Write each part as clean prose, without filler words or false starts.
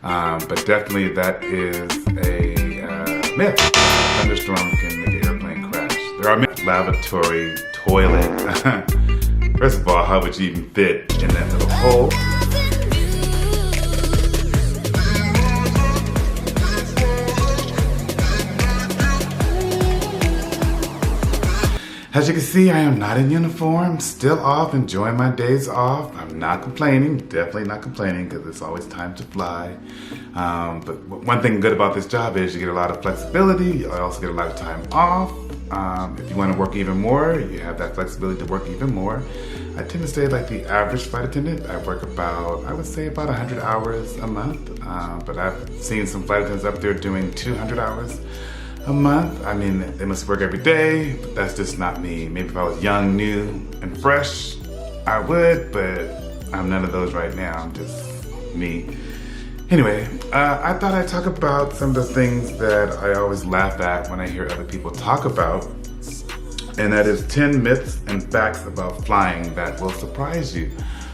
But definitely that is a myth. Thunderstorm can make an airplane crash. There are myths. Lavatory toilet. First of all, how would you even fit in that little hole? As you can see, I am not in uniform, still off, enjoying my days off. I'm not complaining, definitely not complaining, because it's always time to fly. But one thing good about this job is you get a lot of flexibility. You also get a lot of time off. If you want to work even more, you have that flexibility to work even more. I tend to stay like the average flight attendant. I work about, I would say about 100 hours a month. But I've seen some flight attendants up there doing 200 hours a month. I mean, they must work every day, but that's just not me. Maybe if I was young, new, and fresh, I would, but I'm none of those right now. I'm just me. Anyway, I thought I'd talk about some of the things that I always laugh at when I hear other people talk about, and that is 10 myths and facts about flying that will surprise you.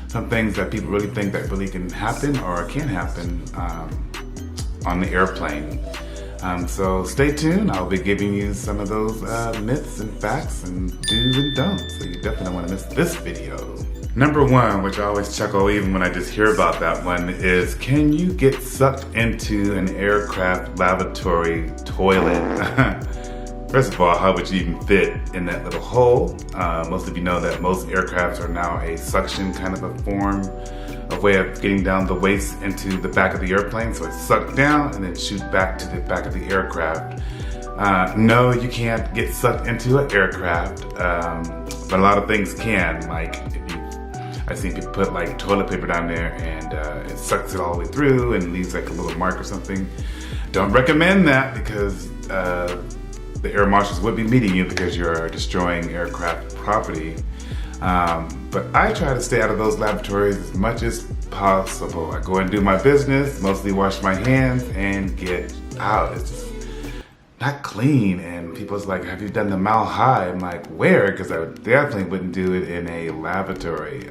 Some things that people really think that really can happen or can happen on the airplane. So stay tuned. I'll be giving you some of those myths and facts and do's and don'ts. So you definitely don't want to miss this video. Number one, which I always chuckle even when I just hear about that one, is can you get sucked into an aircraft lavatory toilet? First of all, how would you even fit in that little hole? Most of you know that most aircrafts are now a suction kind of a form, a way of getting down the waist into the back of the airplane. So it's sucked down and then shoots back to the back of the aircraft. No, you can't get sucked into an aircraft, but a lot of things can. Like I've seen people put like toilet paper down there and it sucks it all the way through and leaves like a little mark or something. Don't recommend that because the air marshals would be meeting you because you're destroying aircraft property. But I try to stay out of those lavatories as much as possible. I go and do my business, mostly wash my hands and get out. It's just not clean. And people's like, have you done the mile high? I'm like, where? Because I definitely wouldn't do it in a lavatory.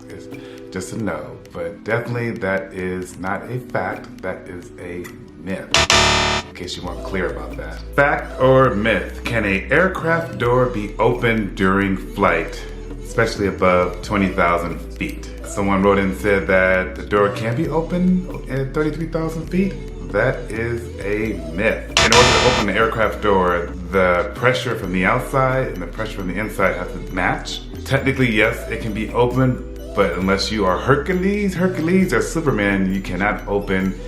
It's just a no. But definitely that is not a fact. That is a myth. In case you weren't clear about that. Fact or myth? Can an aircraft door be opened during flight, especially above 20,000 feet? Someone wrote in and said that the door can be open at 33,000 feet. That is a myth. In order to open the aircraft door, the pressure from the outside and the pressure from the inside have to match. Technically, yes, it can be opened, but unless you are Hercules or Superman, you cannot open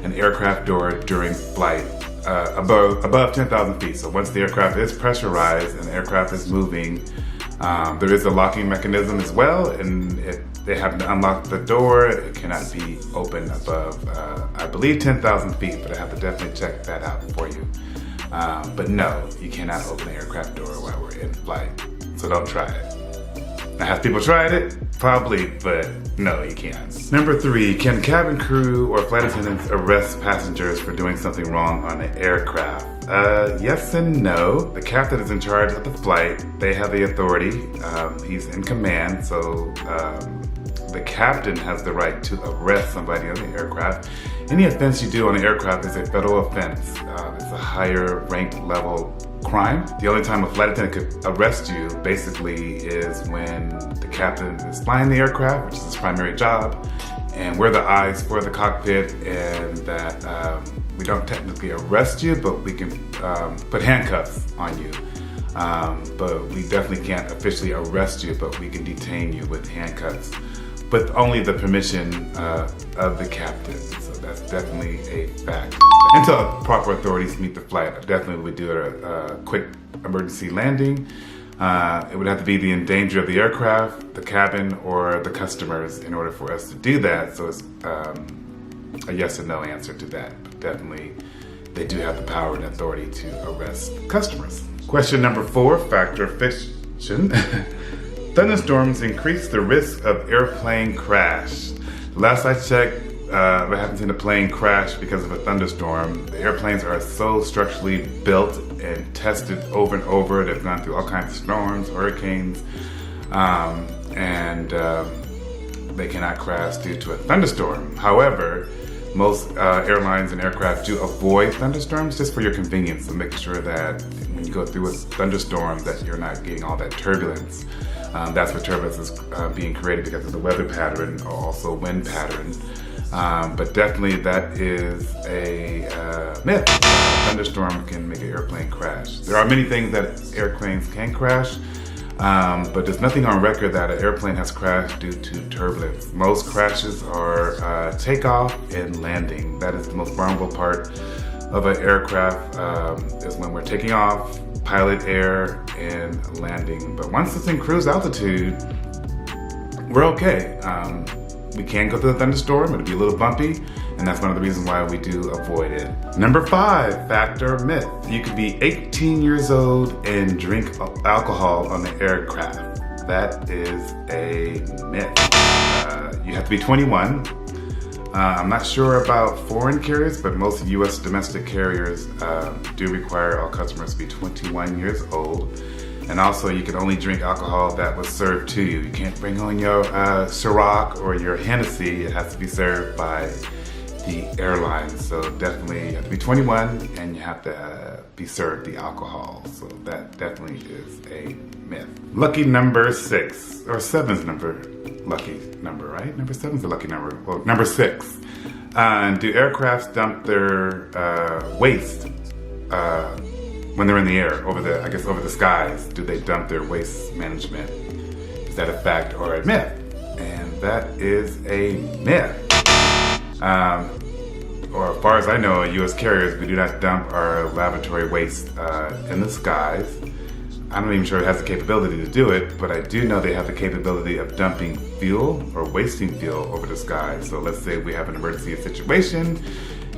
an aircraft door during flight above 10,000 feet. So once the aircraft is pressurized and the aircraft is moving, there is a locking mechanism as well, and if they have to unlock the door, it cannot be opened above, I believe 10,000 feet, but I have to definitely check that out for you. But no, you cannot open the aircraft door while we're in flight, so don't try it. Now, have people tried it? Probably, but no, you can't. Number 3, can cabin crew or flight attendants arrest passengers for doing something wrong on an aircraft? Yes and no. The captain is in charge of the flight. They have the authority. He's in command, so the captain has the right to arrest somebody on the aircraft. Any offense you do on the aircraft is a federal offense. It's a higher ranked level crime. The only time a flight attendant could arrest you basically is when the captain is flying the aircraft, which is his primary job, and we're the eyes for the cockpit, and that we don't technically arrest you, but we can put handcuffs on you. But we definitely can't officially arrest you, but we can detain you with handcuffs, with only the permission of the captain. So that's definitely a fact. Until proper authorities meet the flight, I definitely would do a quick emergency landing. It would have to be the danger of the aircraft, the cabin, or the customers in order for us to do that. So it's a yes or no answer to that. But definitely, they do have the power and authority to arrest customers. Question number 4, fact or fiction? Thunderstorms increase the risk of airplane crash. Last I checked, I haven't seen a plane crash because of a thunderstorm. The airplanes are so structurally built and tested over and over. They've gone through all kinds of storms, hurricanes, and they cannot crash due to a thunderstorm. However, Most airlines and aircraft do avoid thunderstorms just for your convenience, to make sure that when you go through a thunderstorm that you're not getting all that turbulence. That's what turbulence is being created because of the weather pattern or also wind pattern. But definitely that is a myth. A thunderstorm can make an airplane crash. There are many things that airplanes can crash, but there's nothing on record that an airplane has crashed due to turbulence. Most crashes are takeoff and landing. That is the most vulnerable part of an aircraft, is when we're taking off, pilot air, and landing. But once it's in cruise altitude, we're okay. We can go through the thunderstorm, it'll be a little bumpy, and that's one of the reasons why we do avoid it. Number 5, fact or myth. You could be 18 years old and drink alcohol on the aircraft. That is a myth. You have to be 21. I'm not sure about foreign carriers, but most US domestic carriers do require all customers to be 21 years old. And also, you can only drink alcohol that was served to you. You can't bring on your Ciroc or your Hennessy. It has to be served by the airline. So definitely you have to be 21 and you have to be served the alcohol. So that definitely is a myth. Lucky number 6, or 7's lucky number, right? Number 7's the lucky number. Well, number 6. Do aircrafts dump their waste when they're in the air, over the skies? Do they dump their waste management? Is that a fact or a myth? And that is a myth. Or as far as I know, US carriers, we do not dump our lavatory waste in the skies. I'm not even sure it has the capability to do it, but I do know they have the capability of dumping fuel or wasting fuel over the sky. So let's say we have an emergency situation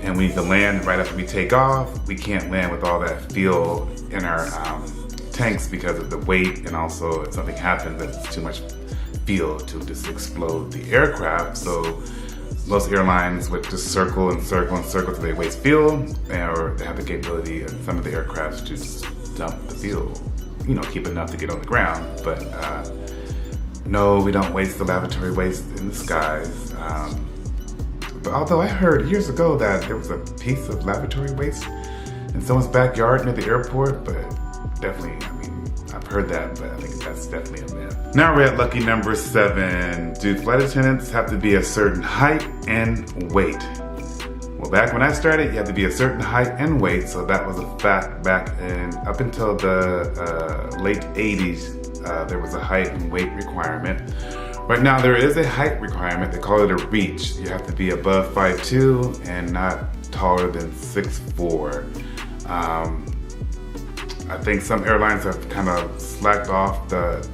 and we need to land right after we take off. We can't land with all that fuel in our tanks because of the weight, and also if something happens, it's too much fuel to just explode the aircraft. So most airlines would just circle and circle and circle till they waste fuel, or they have the capability in some of the aircrafts to just dump the fuel. You know, keep enough to get on the ground, but no, we don't waste the lavatory waste in the skies. But although I heard years ago that there was a piece of lavatory waste in someone's backyard near the airport, but definitely, I mean, I've heard that, but I think that's definitely a myth. Now we're at lucky number 7. Do flight attendants have to be a certain height and weight? Well, back when I started, you had to be a certain height and weight, so that was a fact back in, up until the late 80s, there was a height and weight requirement. Right now, there is a height requirement. They call it a reach. You have to be above 5'2" and not taller than 6'4". I think some airlines have kind of slacked off the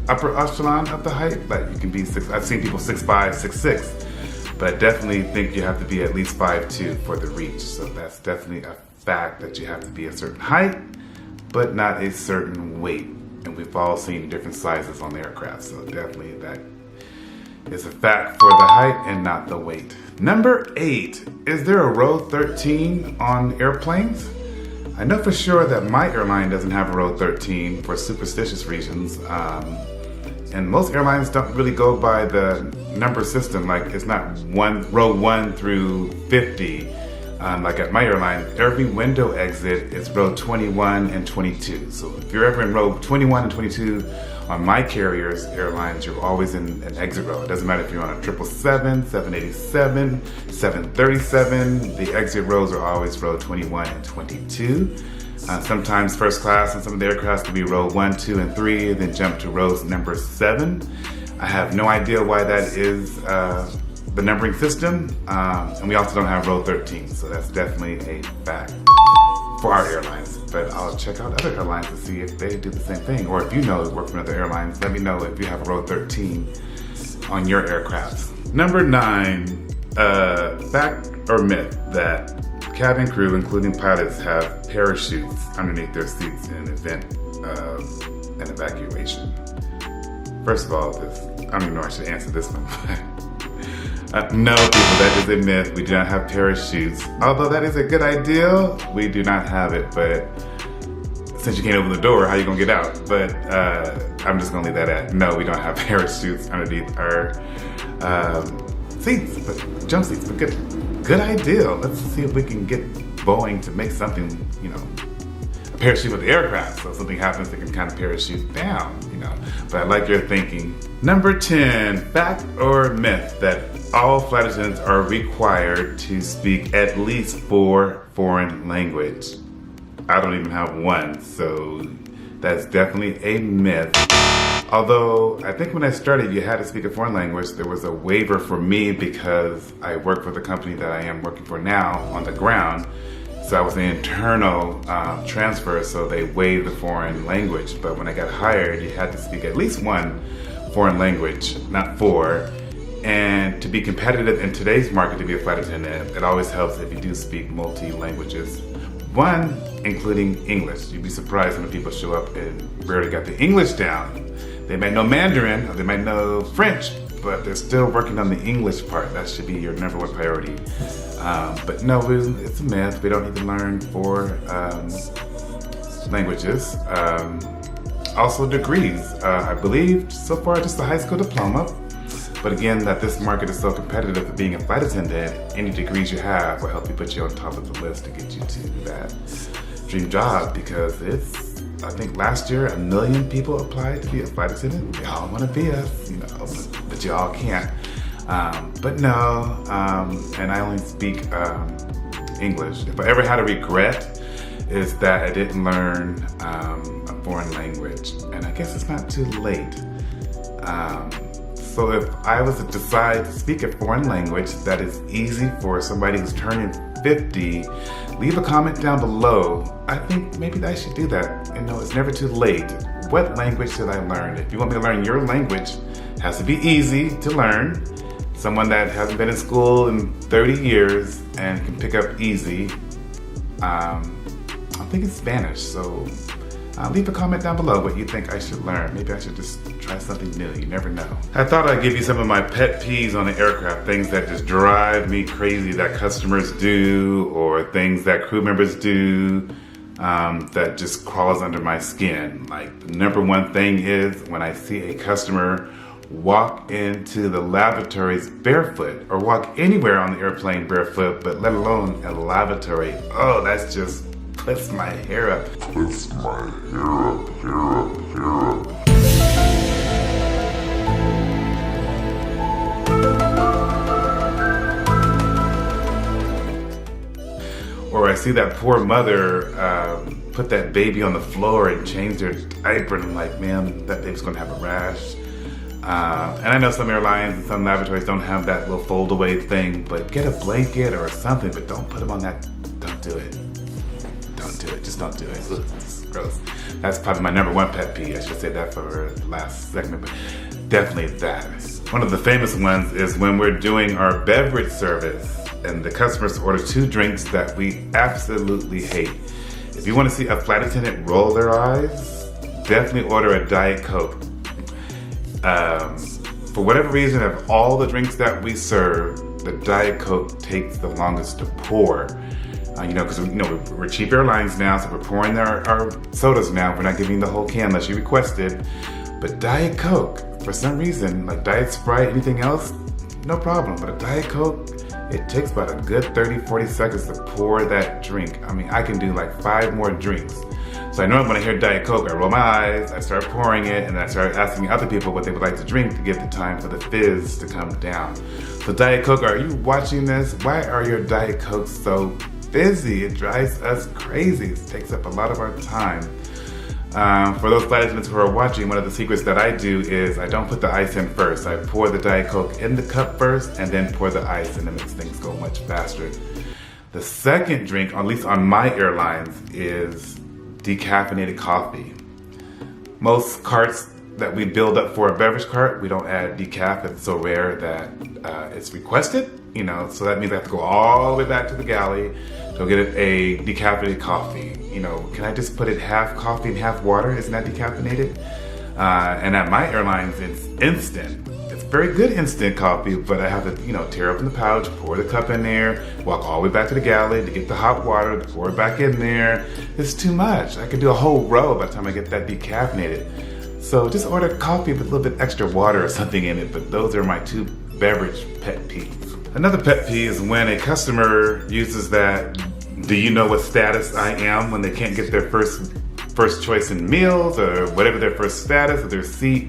upper echelon of the height. Like you can be I've seen people 6'5", 6'6", but definitely think you have to be at least 5'2" for the reach. So that's definitely a fact that you have to be a certain height, but not a certain weight. And we've all seen different sizes on the aircraft, so definitely that is a fact for the height and not the weight. Number 8, is there a row 13 on airplanes? I know for sure that my airline doesn't have a row 13 for superstitious reasons. And most airlines don't really go by the number system, like it's not row 1 through 50. Like at my airline, every window exit is row 21 and 22. So if you're ever in row 21 and 22 on my carrier's airlines, you're always in an exit row. It doesn't matter if you're on a 777, 787, 737, the exit rows are always row 21 and 22. Sometimes first class on some of the aircraft can be row 1, 2, and 3, then jump to rows number 7. I have no idea why that is the numbering system, and we also don't have row 13, so that's definitely a fact for our airlines. But I'll check out other airlines to see if they do the same thing, or if you know work for other airlines, let me know if you have a row 13 on your aircrafts. Number 9, fact or myth that cabin crew, including pilots, have parachutes underneath their seats in the event of an evacuation. First of all, I don't even know I should answer this one, but no, people, that is a myth. We do not have parachutes. Although that is a good idea, we do not have it. But since you can't open the door, how are you gonna get out? But I'm just gonna leave that at no, we don't have parachutes underneath our seats, but jump seats, but good idea. Let's see if we can get Boeing to make something, you know, a parachute with the aircraft. So if something happens, they can kind of parachute down, you know. But I like your thinking. Number 10, fact or myth that all flight attendants are required to speak at least 4 foreign language. I don't even have one, so that's definitely a myth. Although, I think when I started, you had to speak a foreign language. There was a waiver for me because I work for the company that I am working for now on the ground. So I was an internal transfer, so they waived the foreign language. But when I got hired, you had to speak at least 1 foreign language, not 4. And to be competitive in today's market to be a flight attendant, it always helps if you do speak multi-languages. 1, including English. You'd be surprised when people show up and barely got the English down. They might know Mandarin, or they might know French, but they're still working on the English part. That should be your number 1 priority. But no, it's a myth. We don't need to learn 4 languages. Also degrees. I believe so far just a high school diploma. But again, that this market is so competitive for being a flight attendant, any degrees you have will help you put you on top of the list to get you to that dream job, because it's, I think last year, 1 million people applied to be a flight attendant. They all want to be us, you know, but you all can't. But no, and I only speak English. If I ever had a regret, is that I didn't learn a foreign language. And I guess it's not too late. So if I was to decide to speak a foreign language that is easy for somebody who's turning 50, leave a comment down below. I think maybe I should do that. You know, it's never too late. What language should I learn? If you want me to learn your language, it has to be easy to learn. Someone that hasn't been in school in 30 years and can pick up easy. I'm thinking Spanish, so leave a comment down below what you think I should learn. Maybe I should just try something new, you never know. I thought I'd give you some of my pet peeves on the aircraft, things that just drive me crazy that customers do, or things that crew members do that just crawls under my skin. Like the number 1 thing is when I see a customer walk into the lavatories barefoot, or walk anywhere on the airplane barefoot, but let alone a lavatory. Oh, that's just puts my hair up. Puts my hair up. Or I see that poor mother put that baby on the floor and change their diaper, and I'm like, man, that baby's gonna have a rash. And I know some airlines and some lavatories don't have that little fold away thing, but get a blanket or something, but don't put them on that, don't do it. Don't do it, just don't do it. Ugh, it's gross. That's probably my number 1 pet peeve. I should say that for the last segment, but definitely that. One of the famous ones is when we're doing our beverage service and the customers order 2 drinks that we absolutely hate. If you want to see a flight attendant roll their eyes, definitely order a Diet Coke. For whatever reason, of all the drinks that we serve, the Diet Coke takes the longest to pour. You know, because we're cheap airlines now, so we're pouring our sodas now. We're not giving the whole can unless you request it. But Diet Coke, for some reason, like Diet Sprite, anything else, no problem. But a Diet Coke, it takes about a good 30-40 seconds to pour that drink. I mean, I can do like 5 more drinks. So I know when I hear Diet Coke, I roll my eyes, I start pouring it, and then I start asking other people what they would like to drink to give the time for the fizz to come down. So Diet Coke, are you watching this? Why are your Diet Cokes so busy? It drives us crazy. It takes up a lot of our time. For those flight attendants who are watching, one of the secrets that I do is I don't put the ice in first. I pour the Diet Coke in the cup first and then pour the ice, and it makes things go much faster. The second drink, at least on my airlines, is decaffeinated coffee. Most carts that we build up for a beverage cart, we don't add decaf. It's so rare that it's requested, you know, so that means I have to go all the way back to the galley to get a decaffeinated coffee. You know, can I just put it half coffee and half water? Isn't that decaffeinated? And at my airlines, it's instant. It's very good instant coffee, but I have to, you know, tear open the pouch, pour the cup in there, walk all the way back to the galley to get the hot water, to pour it back in there. It's too much. I could do a whole row by the time I get that decaffeinated. So just order coffee with a little bit extra water or something in it, but those are my 2 beverage pet peeve. Another pet peeve is when a customer uses that, do you know what status I am, when they can't get their first choice in meals or whatever their first status of their seat.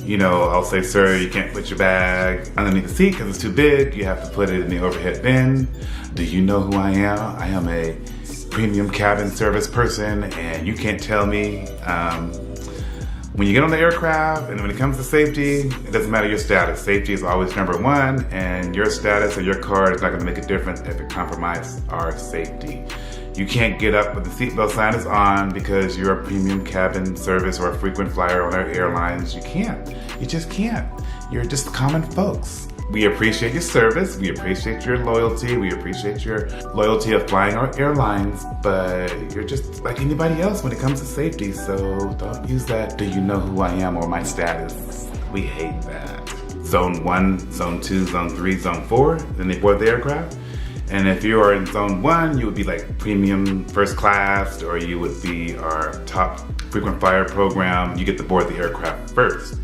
You know, I'll say, sir, you can't put your bag underneath the seat because it's too big. You have to put it in the overhead bin. Do you know who I am? I am a premium cabin service person, and you can't tell me. When you get on the aircraft and when it comes to safety, it doesn't matter your status. Safety is always number one, and your status or your card is not gonna make a difference if it compromises our safety. You can't get up when the seatbelt sign is on because you're a premium cabin service or a frequent flyer on our airlines. You can't. You just can't. You're just common folks. We appreciate your service. We appreciate your loyalty. We appreciate your loyalty of flying our airlines, but you're just like anybody else when it comes to safety. So don't use that, do you know who I am or my status? We hate that. Zone 1, Zone 2, Zone 3, Zone 4, then they board the aircraft. And if you are in Zone 1, you would be like premium first class, or you would be our top frequent flyer program. You get to board the aircraft first.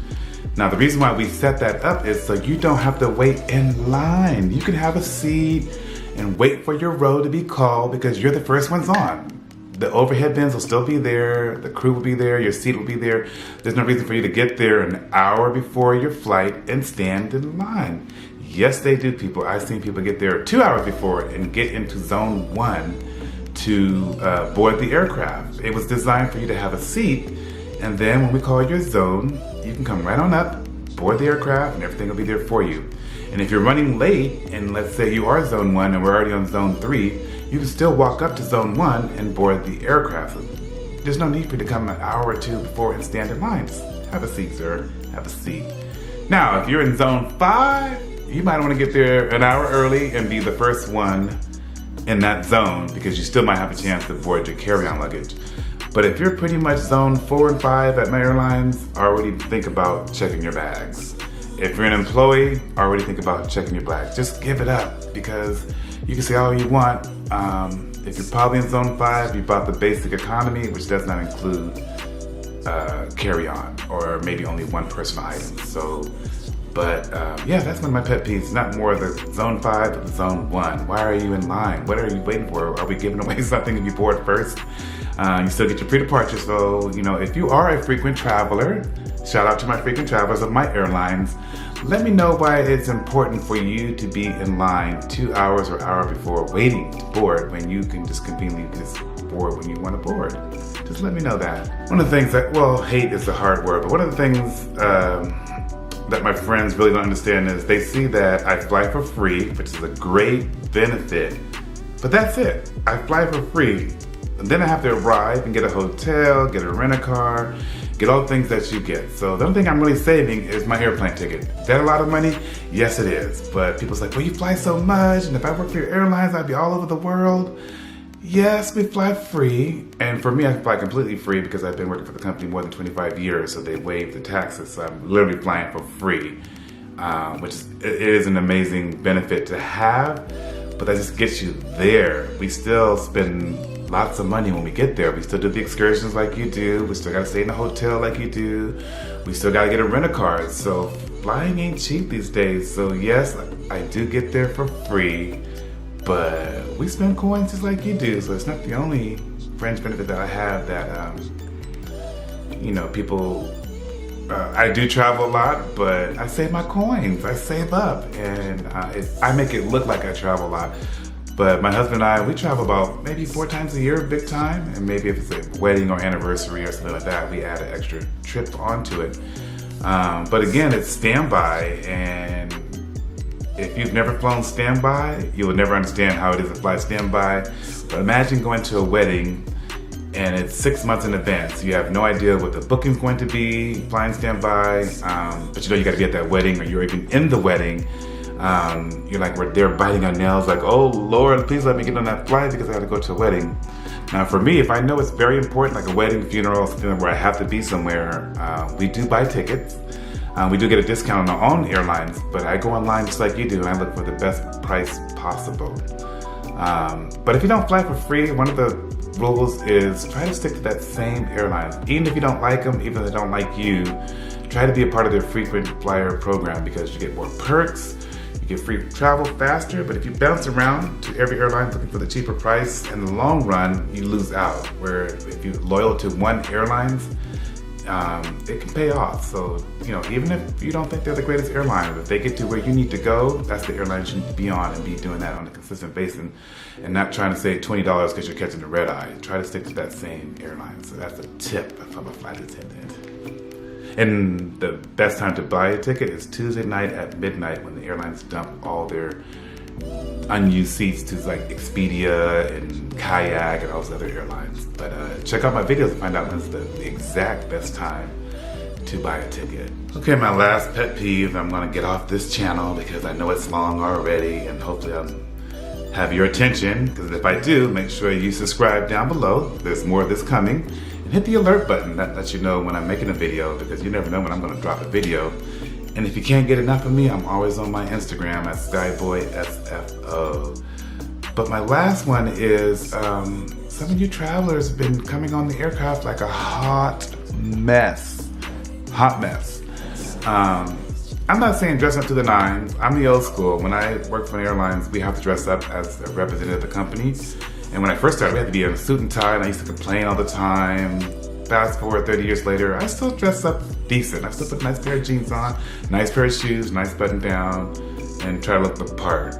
Now, the reason why we set that up is so you don't have to wait in line. You can have a seat and wait for your row to be called because you're the first ones on. The overhead bins will still be there, the crew will be there, your seat will be there. There's no reason for you to get there an hour before your flight and stand in line. Yes, they do, people. I've seen people get there 2 hours before and get into Zone 1 to board the aircraft. It was designed for you to have a seat, and then when we call your zone, you can come right on up, board the aircraft, and everything will be there for you. And if you're running late, and let's say you are Zone 1 and we're already on Zone 3, you can still walk up to Zone 1 and board the aircraft. There's no need for you to come an hour or two before and stand in line. Just have a seat, sir. Have a seat. Now, if you're in Zone 5, you might want to get there an hour early and be the first one in that zone because you still might have a chance to board your carry-on luggage. But if you're pretty much Zone 4 and 5 at my airlines, already think about checking your bags. If you're an employee, already think about checking your bags. Just give it up because you can say all you want. If you're probably in Zone 5, you bought the basic economy, which does not include carry-on or maybe only one personal item. Yeah, that's one of my pet peeves. Not more the Zone 5, but the Zone 1. Why are you in line? What are you waiting for? Are we giving away something if you board first? You still get your pre-departure, so if you are a frequent traveler, shout out to my frequent travelers of my airlines, let me know why it's important for you to be in line 2 hours or hour before waiting to board when you can just conveniently just board when you want to board. Just let me know that. One of the things that, hate is a hard word, but one of the things that my friends really don't understand is they see that I fly for free, which is a great benefit, but that's it. I fly for free. And then I have to arrive and get a hotel, get a rent-a-car, get all the things that you get. So the only thing I'm really saving is my airplane ticket. Is that a lot of money? Yes, it is. But people's like, well, you fly so much, and if I work for your airlines, I'd be all over the world. Yes, we fly free. And for me, I fly completely free because I've been working for the company more than 25 years, so they waive the taxes. So I'm literally flying for free, which is an amazing benefit to have, but that just gets you there. We still spend lots of money when we get there. We still do the excursions like you do. We still gotta stay in the hotel like you do. We still gotta get a rent-a-car. So flying ain't cheap these days. So yes, I do get there for free, but we spend coins just like you do. So it's not the only fringe benefit that I have that, people, I do travel a lot, but I save my coins. I save up, and I make it look like I travel a lot. But my husband and I, we travel about maybe 4 times a year, big time. And maybe if it's a wedding or anniversary or something like that, we add an extra trip onto it. But again, it's standby. And if you've never flown standby, you will never understand how it is to fly standby. But imagine going to a wedding and it's 6 months in advance. You have no idea what the booking's going to be, flying standby. But you gotta be at that wedding, or you're even in the wedding. You're like, we're there biting our nails like, oh Lord, please let me get on that flight because I gotta go to a wedding. Now for me, if I know it's very important, like a wedding, funeral, something where I have to be somewhere, we do buy tickets. We do get a discount on our own airlines, but I go online just like you do and I look for the best price possible. But if you don't fly for free, one of the rules is try to stick to that same airline. Even if you don't like them, even if they don't like you, try to be a part of their frequent flyer program because you get more perks, you get free travel faster, but if you bounce around to every airline looking for the cheaper price, in the long run, you lose out. Where if you're loyal to one airline, it can pay off. So, you know, even if you don't think they're the greatest airline, if they get to where you need to go, that's the airline you need to be on and be doing that on a consistent basis and not trying to save $20 because you're catching the red eye. Try to stick to that same airline. So that's a tip from a flight attendant. And the best time to buy a ticket is Tuesday night at midnight when the airlines dump all their unused seats to like Expedia and Kayak and all those other airlines. But check out my videos to find out when's the exact best time to buy a ticket. Okay, my last pet peeve, I'm gonna get off this channel because I know it's long already and hopefully I'll have your attention, because if I do, make sure you subscribe down below. There's more of this coming. And hit the alert button, that lets you know when I'm making a video because you never know when I'm gonna drop a video. And if you can't get enough of me, I'm always on my Instagram at SKYBOYSFO. But my last one is, some of you travelers have been coming on the aircraft like a hot mess. Hot mess. I'm not saying dress up to the nines. I'm the old school. When I worked for airlines, we have to dress up as a representative of the company. And when I first started, we had to be in a suit and tie, and I used to complain all the time. Fast forward 30 years later, I still dress up decent. I still put a nice pair of jeans on, nice pair of shoes, nice button down, and try to look the part.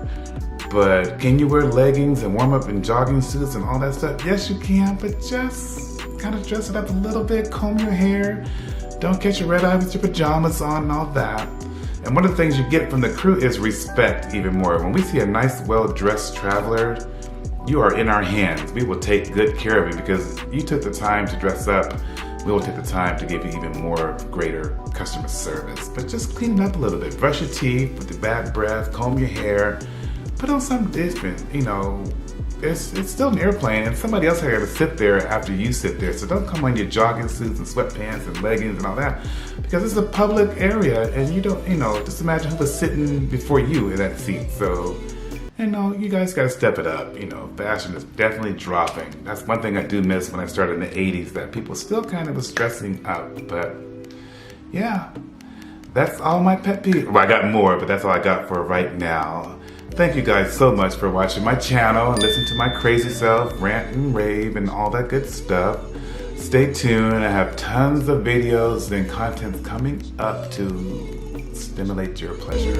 But can you wear leggings and warm up in jogging suits and all that stuff? Yes, you can, but just kind of dress it up a little bit, comb your hair, don't catch a red eye with your pajamas on and all that. And one of the things you get from the crew is respect even more. When we see a nice, well-dressed traveler, you are in our hands. We will take good care of you because you took the time to dress up. We will take the time to give you even more greater customer service. But just clean it up a little bit. Brush your teeth with the bad breath, comb your hair, put on something different. You know, it's still an airplane and somebody else had to sit there after you sit there. So don't come on your jogging suits and sweatpants and leggings and all that because it's a public area and you don't, you know, just imagine who was sitting before you in that seat. So, you know, you guys gotta step it up. You know, fashion is definitely dropping. That's one thing I do miss when I started in the 80s, that people still kind of was dressing up. But yeah, that's all my pet peeves. Well, I got more, but that's all I got for right now. Thank you guys so much for watching my channel and listen to my crazy self rant and rave and all that good stuff. Stay tuned. I have tons of videos and content coming up to stimulate your pleasure.